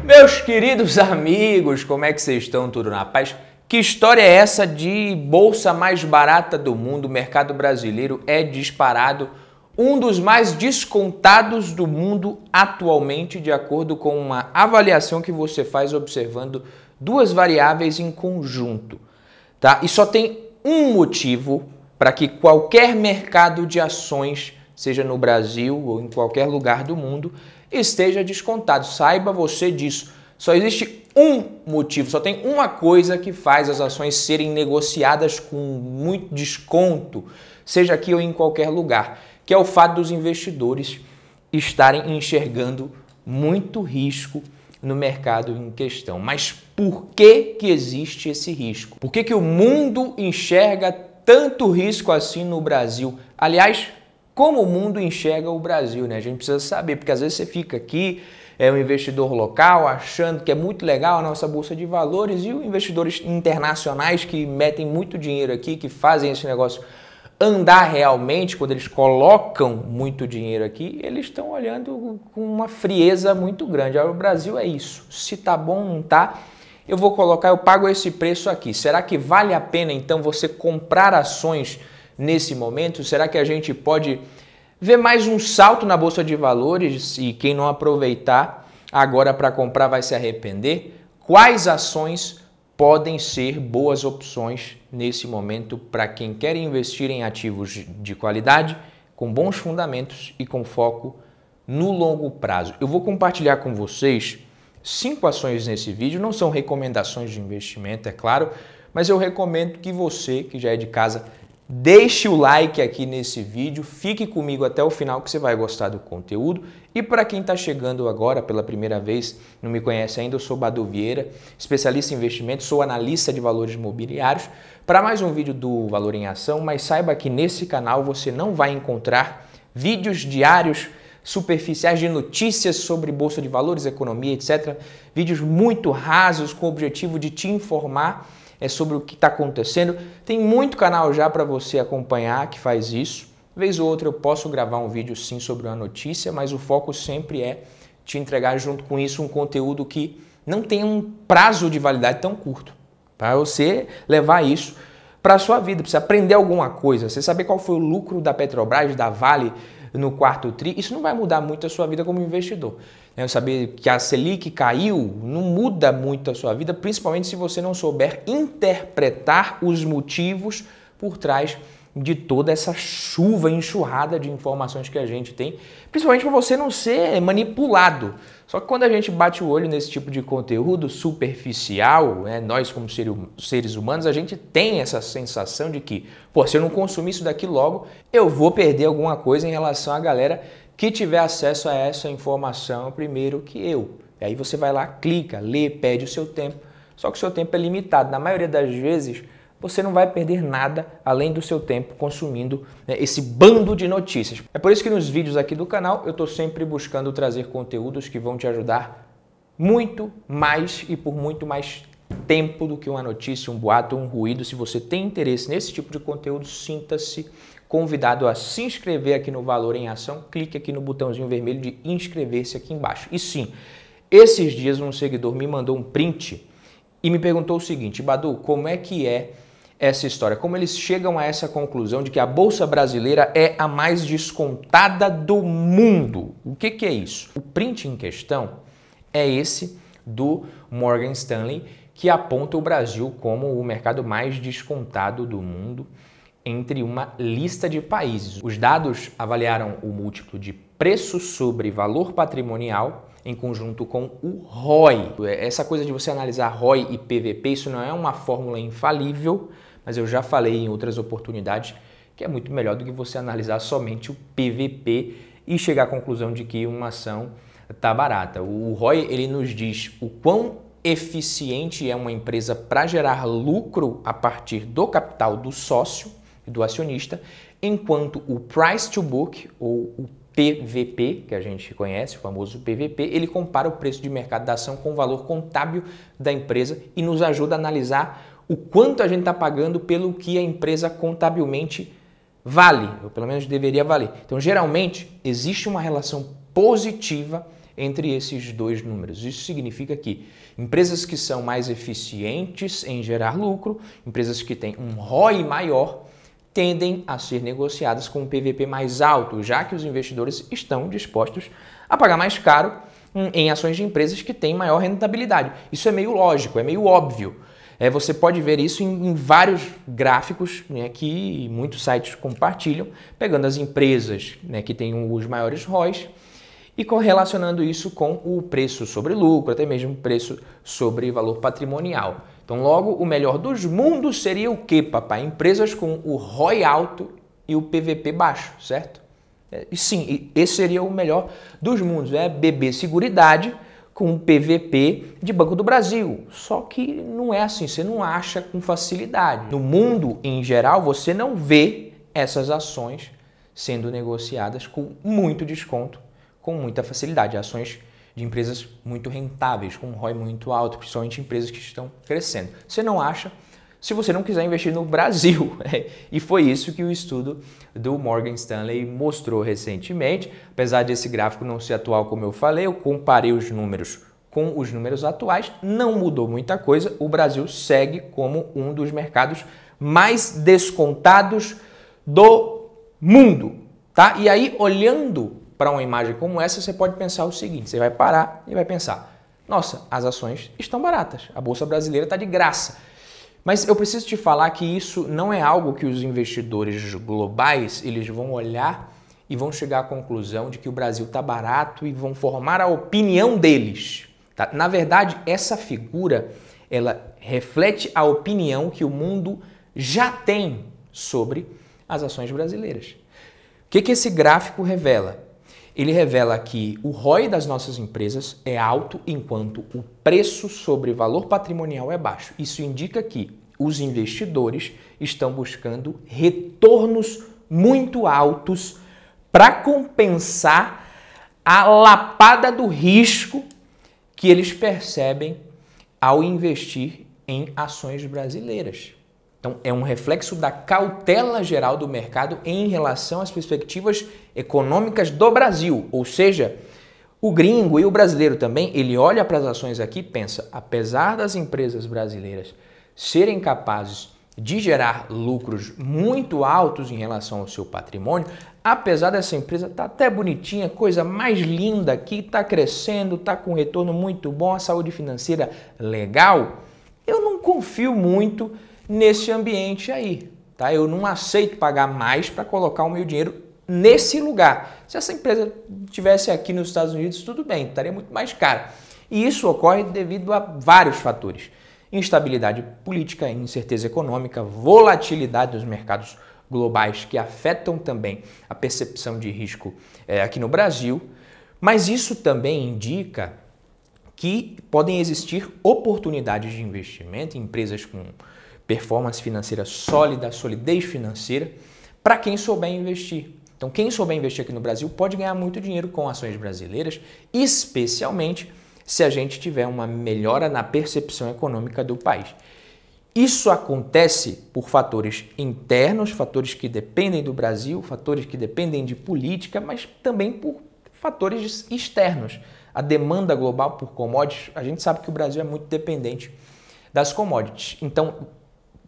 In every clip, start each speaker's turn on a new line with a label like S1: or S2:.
S1: Meus queridos amigos, como é que vocês estão? Tudo na paz? Que história é essa de bolsa mais barata do mundo? O mercado brasileiro é disparado um dos mais descontados do mundo atualmente, de acordo com uma avaliação que você faz observando duas variáveis em conjunto, tá? E só tem um motivo para que qualquer mercado de ações, seja no Brasil ou em qualquer lugar do mundo, esteja descontado. Saiba você disso. Só existe um motivo, só tem uma coisa que faz as ações serem negociadas com muito desconto, seja aqui ou em qualquer lugar, que é o fato dos investidores estarem enxergando muito risco no mercado em questão. Mas por que existe esse risco? Por que o mundo enxerga tanto risco assim no Brasil? Aliás, como o mundo enxerga o Brasil, né? A gente precisa saber, porque às vezes você fica aqui, um investidor local, achando que é muito legal a nossa bolsa de valores, e os investidores internacionais que metem muito dinheiro aqui, que fazem esse negócio andar realmente, quando eles colocam muito dinheiro aqui, eles estão olhando com uma frieza muito grande. O Brasil é isso. Se tá bom, não tá, eu vou colocar, eu pago esse preço aqui. Será que vale a pena então você comprar ações nesse momento? Será que a gente pode ver mais um salto na bolsa de valores e quem não aproveitar agora para comprar vai se arrepender? Quais ações podem ser boas opções nesse momento para quem quer investir em ativos de qualidade, com bons fundamentos e com foco no longo prazo? Eu vou compartilhar com vocês 5 ações nesse vídeo, não são recomendações de investimento, é claro, mas eu recomendo que você, que já é de casa, deixe o like aqui nesse vídeo, fique comigo até o final que você vai gostar do conteúdo. E para quem está chegando agora pela primeira vez, não me conhece ainda, eu sou Badu Vieira, especialista em investimentos, sou analista de valores imobiliários, para mais um vídeo do Valor em Ação, mas saiba que nesse canal você não vai encontrar vídeos diários superficiais de notícias sobre bolsa de valores, economia, etc. Vídeos muito rasos com o objetivo de te informar sobre o que está acontecendo. Tem muito canal já para você acompanhar que faz isso. Vez ou outra eu posso gravar um vídeo sim sobre uma notícia, mas o foco sempre é te entregar junto com isso um conteúdo que não tem um prazo de validade tão curto, para você levar isso para a sua vida, para você aprender alguma coisa, você saber qual foi o lucro da Petrobras, da Vale no quarto tri. Isso não vai mudar muito a sua vida como investidor. Saber que a Selic caiu não muda muito a sua vida, principalmente se você não souber interpretar os motivos por trás de toda essa chuva, enxurrada de informações que a gente tem, principalmente para você não ser manipulado. Só que quando a gente bate o olho nesse tipo de conteúdo superficial, nós como seres humanos, a gente tem essa sensação de que, pô, se eu não consumir isso daqui logo, eu vou perder alguma coisa em relação à galera que tiver acesso a essa informação primeiro que eu. E aí você vai lá, clica, lê, perde o seu tempo. Só que o seu tempo é limitado. Na maioria das vezes, você não vai perder nada além do seu tempo consumindo esse bando de notícias. É por isso que nos vídeos aqui do canal eu estou sempre buscando trazer conteúdos que vão te ajudar muito mais e por muito mais tempo do que uma notícia, um boato, um ruído. Se você tem interesse nesse tipo de conteúdo, sinta-se convidado a se inscrever aqui no Valor em Ação. Clique aqui no botãozinho vermelho de inscrever-se aqui embaixo. E sim, esses dias um seguidor me mandou um print e me perguntou o seguinte: Badu, como é que é essa história? Como eles chegam a essa conclusão de que a Bolsa Brasileira é a mais descontada do mundo? O que é isso? O print em questão é esse do Morgan Stanley, que aponta o Brasil como o mercado mais descontado do mundo entre uma lista de países. Os dados avaliaram o múltiplo de preço sobre valor patrimonial em conjunto com o ROI. Essa coisa de você analisar ROI e PVP, isso não é uma fórmula infalível, mas eu já falei em outras oportunidades que é muito melhor do que você analisar somente o PVP e chegar à conclusão de que uma ação está barata. O ROI, ele nos diz o quão eficiente é uma empresa para gerar lucro a partir do capital do sócio e do acionista, enquanto o Price to Book, ou o PVP, que a gente conhece, o famoso PVP, ele compara o preço de mercado da ação com o valor contábil da empresa e nos ajuda a analisar o quanto a gente está pagando pelo que a empresa contabilmente vale, ou pelo menos deveria valer. Então, geralmente, existe uma relação positiva entre esses dois números. Isso significa que empresas que são mais eficientes em gerar lucro, empresas que têm um ROI maior, tendem a ser negociadas com um PVP mais alto, já que os investidores estão dispostos a pagar mais caro em ações de empresas que têm maior rentabilidade. Isso é meio lógico, é meio óbvio. Você pode ver isso em vários gráficos, né, que muitos sites compartilham, pegando as empresas, né, que têm os maiores ROIs e correlacionando isso com o preço sobre lucro, até mesmo o preço sobre valor patrimonial. Então, logo, o melhor dos mundos seria o quê, papai? Empresas com o ROI alto e o PVP baixo, certo? Sim, esse seria o melhor dos mundos, BB Seguridade com PVP de Banco do Brasil. Só que não é assim, você não acha com facilidade. No mundo em geral, você não vê essas ações sendo negociadas com muito desconto, com muita facilidade. Ações de empresas muito rentáveis, com um ROI muito alto, principalmente empresas que estão crescendo. Você não acha se você não quiser investir no Brasil. E foi isso que o estudo do Morgan Stanley mostrou recentemente. Apesar desse gráfico não ser atual, como eu falei, eu comparei os números com os números atuais, não mudou muita coisa. O Brasil segue como um dos mercados mais descontados do mundo, tá? E aí, olhando para uma imagem como essa, você pode pensar o seguinte, você vai parar e vai pensar, nossa, as ações estão baratas, a Bolsa Brasileira está de graça. Mas eu preciso te falar que isso não é algo que os investidores globais eles vão olhar e vão chegar à conclusão de que o Brasil está barato e vão formar a opinião deles. Tá? Na verdade, essa figura ela reflete a opinião que o mundo já tem sobre as ações brasileiras. O que esse gráfico revela? Ele revela que o ROI das nossas empresas é alto enquanto o preço sobre valor patrimonial é baixo. Isso indica que os investidores estão buscando retornos muito altos para compensar a lapada do risco que eles percebem ao investir em ações brasileiras. Então, é um reflexo da cautela geral do mercado em relação às perspectivas econômicas do Brasil. Ou seja, o gringo e o brasileiro também, ele olha para as ações aqui e pensa, apesar das empresas brasileiras serem capazes de gerar lucros muito altos em relação ao seu patrimônio, apesar dessa empresa estar até bonitinha, coisa mais linda aqui, está crescendo, está com retorno muito bom, a saúde financeira legal, eu não confio muito nesse ambiente aí, tá? Eu não aceito pagar mais para colocar o meu dinheiro nesse lugar. Se essa empresa estivesse aqui nos Estados Unidos, tudo bem, estaria muito mais cara. E isso ocorre devido a vários fatores. Instabilidade política, incerteza econômica, volatilidade dos mercados globais que afetam também a percepção de risco aqui no Brasil. Mas isso também indica que podem existir oportunidades de investimento em empresas com performance financeira sólida, solidez financeira, para quem souber investir. Então, quem souber investir aqui no Brasil pode ganhar muito dinheiro com ações brasileiras, especialmente se a gente tiver uma melhora na percepção econômica do país. Isso acontece por fatores internos, fatores que dependem do Brasil, fatores que dependem de política, mas também por fatores externos. A demanda global por commodities, a gente sabe que o Brasil é muito dependente das commodities. Então,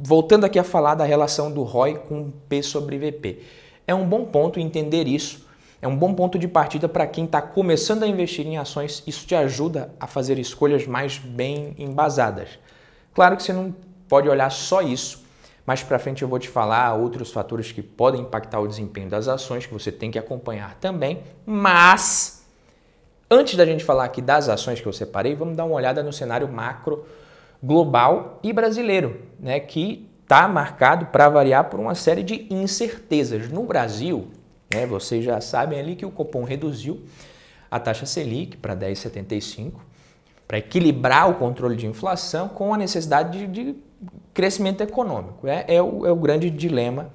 S1: voltando aqui a falar da relação do ROI com P sobre VP. É um bom ponto entender isso, é um bom ponto de partida para quem está começando a investir em ações, isso te ajuda a fazer escolhas mais bem embasadas. Claro que você não pode olhar só isso, mais para frente eu vou te falar outros fatores que podem impactar o desempenho das ações, que você tem que acompanhar também, mas antes da gente falar aqui das ações que eu separei, vamos dar uma olhada no cenário macro global e brasileiro, né, que está marcado para variar por uma série de incertezas. No Brasil, né, vocês já sabem ali que o Copom reduziu a taxa Selic para 10,75 para equilibrar o controle de inflação com a necessidade de crescimento econômico. É o grande dilema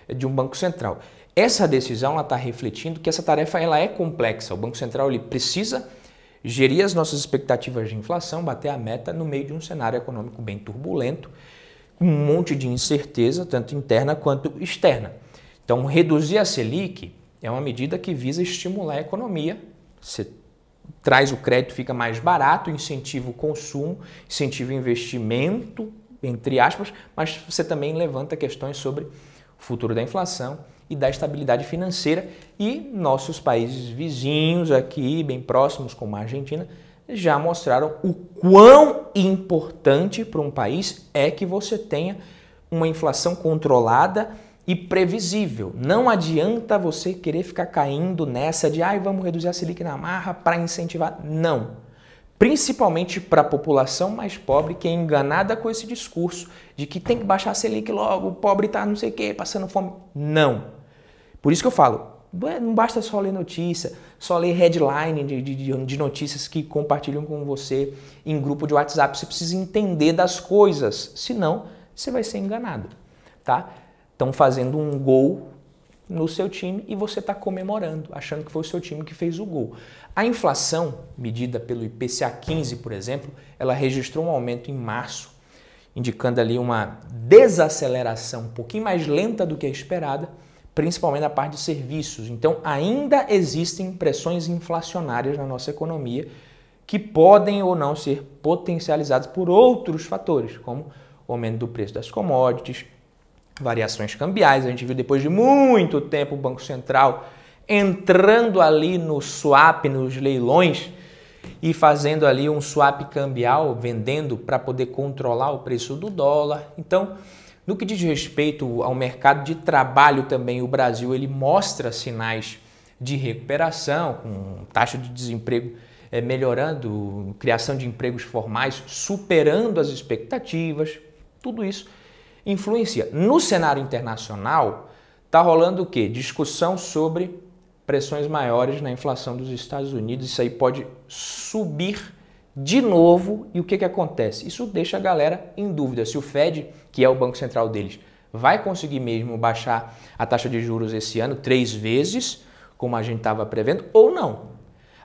S1: de um Banco Central. Essa decisão está refletindo que essa tarefa ela é complexa. O Banco Central ele precisa gerir as nossas expectativas de inflação, bater a meta no meio de um cenário econômico bem turbulento, com um monte de incerteza, tanto interna quanto externa. Então, reduzir a Selic é uma medida que visa estimular a economia. Você traz o crédito, fica mais barato, incentiva o consumo, incentiva o investimento, entre aspas, mas você também levanta questões sobre o futuro da inflação e da estabilidade financeira. E nossos países vizinhos aqui, bem próximos, como a Argentina, já mostraram o quão importante para um país é que você tenha uma inflação controlada e previsível. Não adianta você querer ficar caindo nessa de vamos reduzir a Selic na marra para incentivar. Não. Principalmente para a população mais pobre, que é enganada com esse discurso de que tem que baixar a Selic logo, o pobre está não sei o quê, passando fome. Não. Por isso que eu falo, não basta só ler notícia, só ler headline de notícias que compartilham com você em grupo de WhatsApp. Você precisa entender das coisas, senão você vai ser enganado, tá? Estão fazendo um gol no seu time e você está comemorando, achando que foi o seu time que fez o gol. A inflação, medida pelo IPCA 15, por exemplo, ela registrou um aumento em março, indicando ali uma desaceleração um pouquinho mais lenta do que a esperada, principalmente na parte de serviços. Então, ainda existem pressões inflacionárias na nossa economia que podem ou não ser potencializadas por outros fatores, como o aumento do preço das commodities, variações cambiais. A gente viu depois de muito tempo o Banco Central entrando ali no swap, nos leilões e fazendo ali um swap cambial, vendendo para poder controlar o preço do dólar. Então, no que diz respeito ao mercado de trabalho também, o Brasil ele mostra sinais de recuperação, com taxa de desemprego melhorando, criação de empregos formais superando as expectativas. Tudo isso influencia. No cenário internacional, está rolando o quê? Discussão sobre pressões maiores na inflação dos Estados Unidos. Isso aí pode subir de novo. E o que acontece? Isso deixa a galera em dúvida se o Fed, que é o banco central deles, vai conseguir mesmo baixar a taxa de juros esse ano 3 vezes, como a gente estava prevendo, ou não.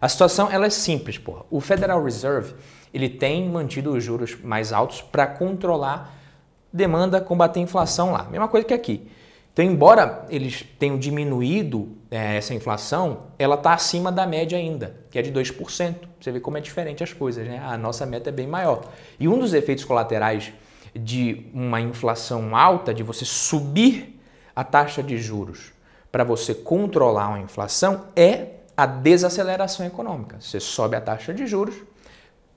S1: A situação ela é simples, porra. O Federal Reserve ele tem mantido os juros mais altos para controlar demanda, combater a inflação lá. Mesma coisa que aqui. Então, embora eles tenham diminuído essa inflação, ela está acima da média ainda, que é de 2%. Você vê como é diferente as coisas, né? A nossa meta é bem maior. E um dos efeitos colaterais de uma inflação alta, de você subir a taxa de juros para você controlar uma inflação, é a desaceleração econômica. Você sobe a taxa de juros,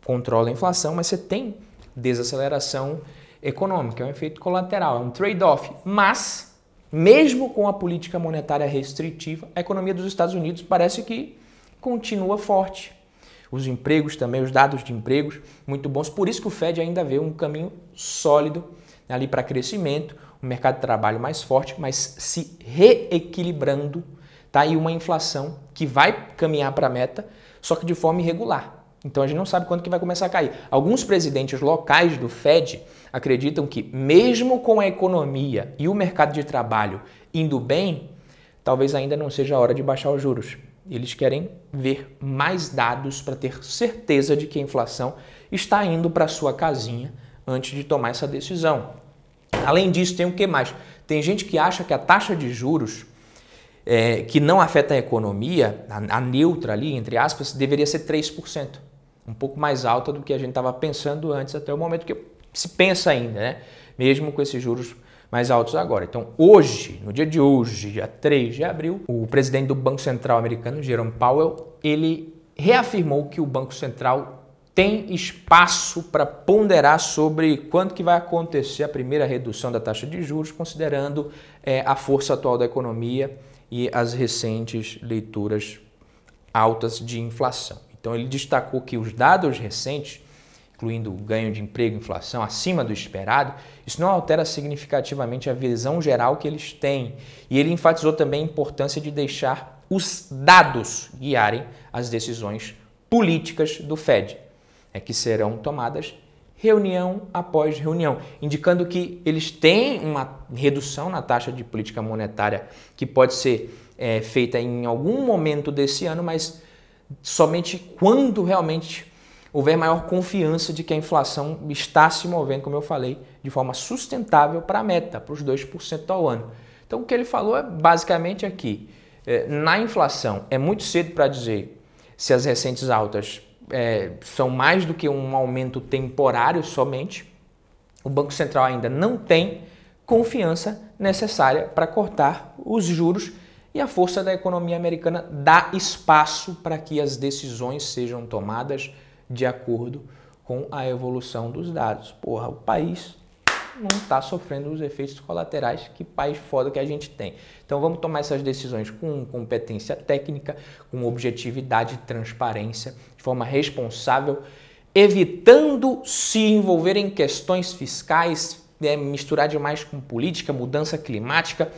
S1: controla a inflação, mas você tem desaceleração econômica, é um efeito colateral, é um trade-off. Mas, mesmo com a política monetária restritiva, a economia dos Estados Unidos parece que continua forte. Os empregos também, os dados de empregos, muito bons. Por isso que o Fed ainda vê um caminho sólido ali para crescimento, um mercado de trabalho mais forte, mas se reequilibrando, tá? E uma inflação que vai caminhar para a meta, só que de forma irregular. Então a gente não sabe quando que vai começar a cair. Alguns presidentes locais do Fed acreditam que mesmo com a economia e o mercado de trabalho indo bem, talvez ainda não seja a hora de baixar os juros. Eles querem ver mais dados para ter certeza de que a inflação está indo para a sua casinha antes de tomar essa decisão. Além disso, tem o que mais? Tem gente que acha que a taxa de juros que não afeta a economia, a neutra ali, entre aspas, deveria ser 3%. Um pouco mais alta do que a gente estava pensando antes, até o momento que se pensa ainda, né? Mesmo com esses juros mais altos agora. Então, hoje, no dia de hoje, dia 3 de abril, o presidente do Banco Central americano, Jerome Powell, ele reafirmou que o Banco Central tem espaço para ponderar sobre quando que vai acontecer a primeira redução da taxa de juros, considerando a força atual da economia e as recentes leituras altas de inflação. Então ele destacou que os dados recentes, incluindo o ganho de emprego e inflação acima do esperado, isso não altera significativamente a visão geral que eles têm. E ele enfatizou também a importância de deixar os dados guiarem as decisões políticas do Fed, que serão tomadas reunião após reunião, indicando que eles têm uma redução na taxa de política monetária que pode ser feita em algum momento desse ano, mas somente quando realmente houver maior confiança de que a inflação está se movendo, como eu falei, de forma sustentável para a meta, para os 2% ao ano. Então o que ele falou é basicamente aqui, na inflação é muito cedo para dizer se as recentes altas são mais do que um aumento temporário somente, o Banco Central ainda não tem confiança necessária para cortar os juros e a força da economia americana dá espaço para que as decisões sejam tomadas de acordo com a evolução dos dados. Porra, o país não está sofrendo os efeitos colaterais. Que país foda que a gente tem. Então vamos tomar essas decisões com competência técnica, com objetividade e transparência, de forma responsável, evitando se envolver em questões fiscais, misturar demais com política, mudança climática.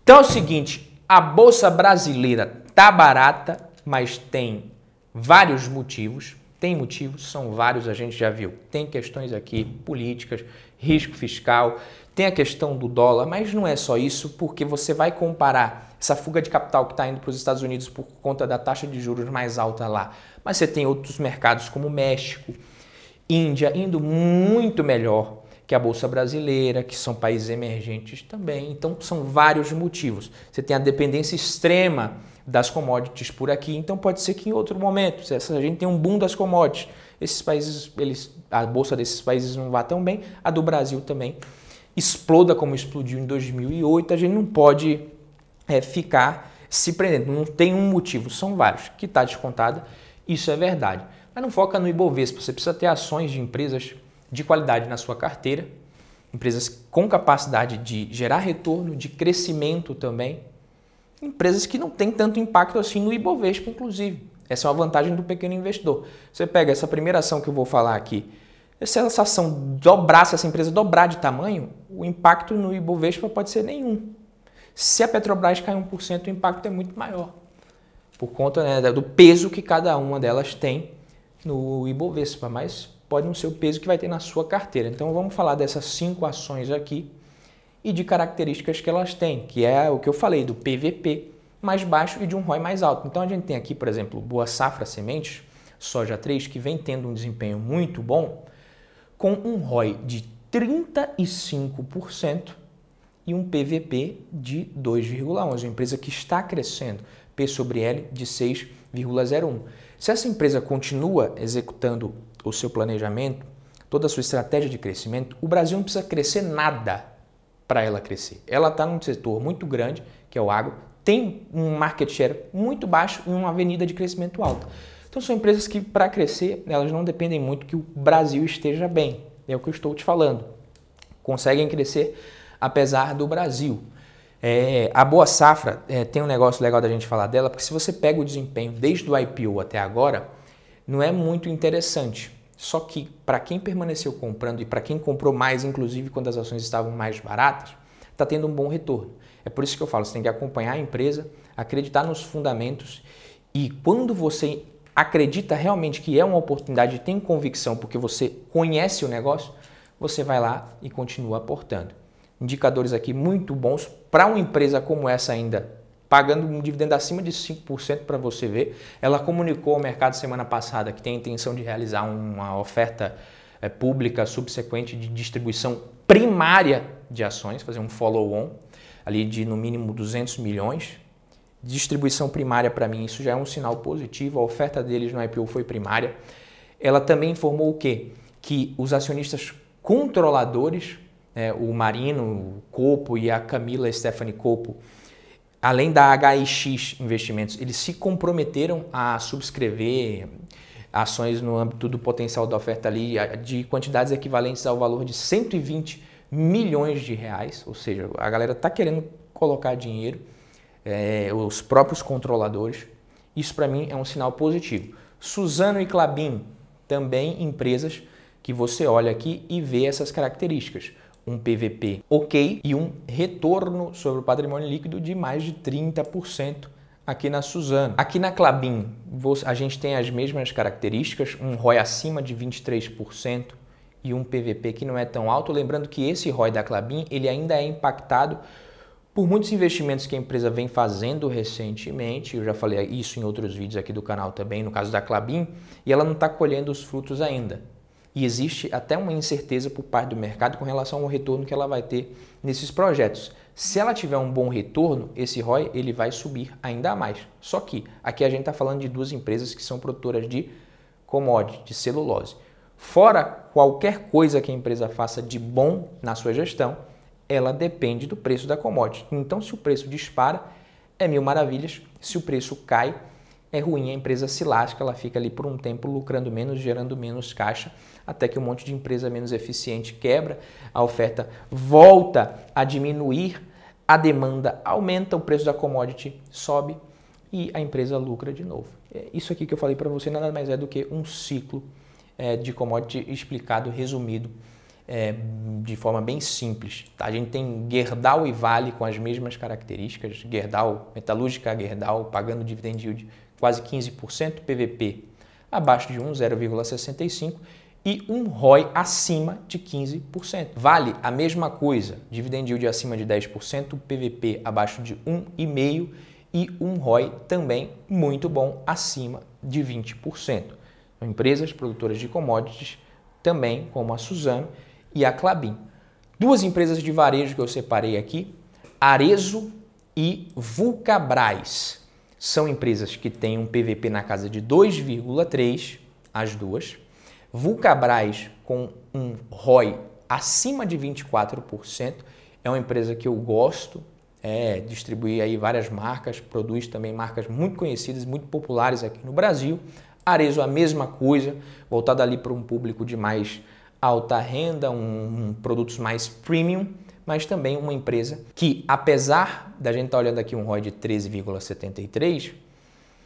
S1: Então é o seguinte, a Bolsa Brasileira tá barata, mas tem vários motivos. Tem motivos, são vários, a gente já viu. Tem questões aqui políticas, risco fiscal, tem a questão do dólar, mas não é só isso, porque você vai comparar essa fuga de capital que está indo para os Estados Unidos por conta da taxa de juros mais alta lá. Mas você tem outros mercados como México, Índia, indo muito melhor que a Bolsa Brasileira, que são países emergentes também. Então, são vários motivos. Você tem a dependência extrema das commodities por aqui, então pode ser que em outro momento, se a gente tem um boom das commodities, esses países, a bolsa desses países não vá tão bem, a do Brasil também exploda como explodiu em 2008, a gente não pode ficar se prendendo, não tem um motivo, são vários, que está descontado, isso é verdade. Mas não foca no Ibovespa, você precisa ter ações de empresas de qualidade na sua carteira, empresas com capacidade de gerar retorno, de crescimento também, empresas que não têm tanto impacto assim no Ibovespa, inclusive. Essa é uma vantagem do pequeno investidor. Você pega essa primeira ação que eu vou falar aqui, se essa ação dobrar, se essa empresa dobrar de tamanho, o impacto no Ibovespa pode ser nenhum. Se a Petrobras cair 1%, o impacto é muito maior, por conta do peso que cada uma delas tem no Ibovespa, mas pode não ser o peso que vai ter na sua carteira. Então vamos falar dessas 5 ações aqui e de características que elas têm, que é o que eu falei, do PVP mais baixo e de um ROI mais alto. Então a gente tem aqui, por exemplo, Boa Safra Sementes, Soja 3, que vem tendo um desempenho muito bom, com um ROI de 35% e um PVP de 2,11. Uma empresa que está crescendo, P sobre L de 6,01. Se essa empresa continua executando o seu planejamento, toda a sua estratégia de crescimento, o Brasil não precisa crescer nada para ela crescer. Ela está num setor muito grande, que é o agro, tem um market share muito baixo e uma avenida de crescimento alta. Então são empresas que, para crescer, elas não dependem muito que o Brasil esteja bem. É o que eu estou te falando. Conseguem crescer apesar do Brasil. A Boa Safra tem um negócio legal da gente falar dela, porque se você pega o desempenho desde o IPO até agora, não é muito interessante. Só que para quem permaneceu comprando e para quem comprou mais, inclusive quando as ações estavam mais baratas, está tendo um bom retorno. É por isso que eu falo, você tem que acompanhar a empresa, acreditar nos fundamentos e quando você acredita realmente que é uma oportunidade e tem convicção porque você conhece o negócio, você vai lá e continua aportando. Indicadores aqui muito bons para uma empresa como essa ainda, pagando um dividendo acima de 5% para você ver. Ela comunicou ao mercado semana passada que tem a intenção de realizar uma oferta pública subsequente de distribuição primária de ações, fazer um follow-on ali de no mínimo 200 milhões. Distribuição primária para mim, isso já é um sinal positivo, a oferta deles no IPO foi primária. Ela também informou o quê? Que os acionistas controladores, o Marino, o Copo e a Camila Stephanie Copo, além da HIX Investimentos, eles se comprometeram a subscrever ações no âmbito do potencial da oferta ali de quantidades equivalentes ao valor de 120 milhões de reais, ou seja, a galera está querendo colocar dinheiro, os próprios controladores. Isso para mim é um sinal positivo. Suzano e Klabin, também empresas que você olha aqui e vê essas características. Um PVP ok e um retorno sobre o patrimônio líquido de mais de 30% aqui na Suzano. Aqui na Klabin, a gente tem as mesmas características, um ROI acima de 23% e um PVP que não é tão alto. Lembrando que esse ROI da Klabin ele ainda é impactado por muitos investimentos que a empresa vem fazendo recentemente. Eu já falei isso em outros vídeos aqui do canal também, no caso da Klabin, e ela não está colhendo os frutos ainda. E existe até uma incerteza por parte do mercado com relação ao retorno que ela vai ter nesses projetos. Se ela tiver um bom retorno, esse ROI ele vai subir ainda mais. Só que aqui a gente está falando de duas empresas que são produtoras de commodity, de celulose. Fora qualquer coisa que a empresa faça de bom na sua gestão, ela depende do preço da commodity. Então, se o preço dispara, é mil maravilhas. Se o preço cai, é ruim, a empresa se lasca, ela fica ali por um tempo lucrando menos, gerando menos caixa, até que um monte de empresa menos eficiente quebra, a oferta volta a diminuir, a demanda aumenta, o preço da commodity sobe e a empresa lucra de novo. Isso aqui que eu falei para você nada mais é do que um ciclo de commodity explicado, resumido, de forma bem simples. A gente tem Gerdau e Vale com as mesmas características, Gerdau, metalúrgica Gerdau pagando dividend yield quase 15%, PVP abaixo de 1, 0,65% e um ROI acima de 15%. Vale a mesma coisa, dividend yield acima de 10%, PVP abaixo de 1,5% e um ROI também muito bom, acima de 20%. Empresas produtoras de commodities também, como a Suzano e a Klabin. Duas empresas de varejo que eu separei aqui, Arezzo e Vulcabras. São empresas que têm um PVP na casa de 2,3, as duas. Vulcabras com um ROI acima de 24%. É uma empresa que eu gosto, distribui aí várias marcas, produz também marcas muito conhecidas, muito populares aqui no Brasil. Arezzo a mesma coisa, voltada ali para um público de mais alta renda, produtos mais premium, mas também uma empresa que, apesar da gente estar olhando aqui um ROI de 13,73,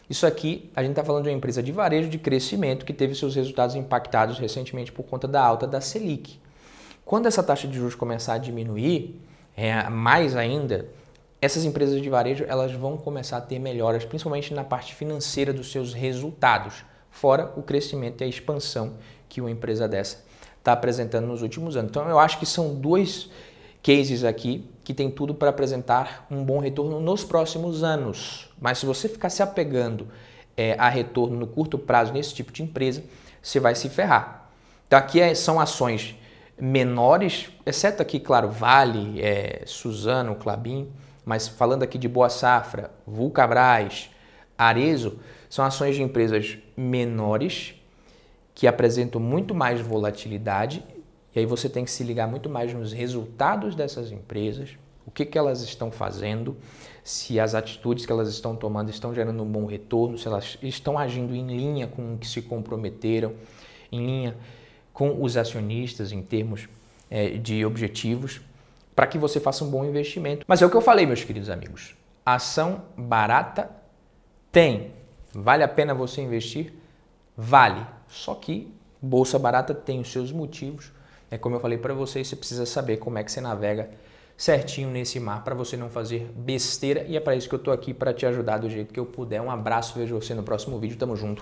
S1: isso aqui a gente está falando de uma empresa de varejo de crescimento que teve seus resultados impactados recentemente por conta da alta da Selic. Quando essa taxa de juros começar a diminuir, mais ainda, essas empresas de varejo elas vão começar a ter melhoras, principalmente na parte financeira dos seus resultados, fora o crescimento e a expansão que uma empresa dessa está apresentando nos últimos anos. Então eu acho que são dois cases aqui que tem tudo para apresentar um bom retorno nos próximos anos. Mas se você ficar se apegando a retorno no curto prazo nesse tipo de empresa, você vai se ferrar. Então aqui são ações menores, exceto aqui, claro, Vale, Suzano, Klabin, mas falando aqui de Boa Safra, Vulcabras, Arezzo, são ações de empresas menores que apresentam muito mais volatilidade e aí você tem que se ligar muito mais nos resultados dessas empresas, o que elas estão fazendo, se as atitudes que elas estão tomando estão gerando um bom retorno, se elas estão agindo em linha com o que se comprometeram, em linha com os acionistas em termos de objetivos, para que você faça um bom investimento. Mas é o que eu falei, meus queridos amigos, ação barata tem. Vale a pena você investir? Vale. Só que bolsa barata tem os seus motivos. Como eu falei para vocês, você precisa saber como é que você navega certinho nesse mar para você não fazer besteira. E é para isso que eu estou aqui, para te ajudar do jeito que eu puder. Um abraço, vejo você no próximo vídeo. Tamo junto.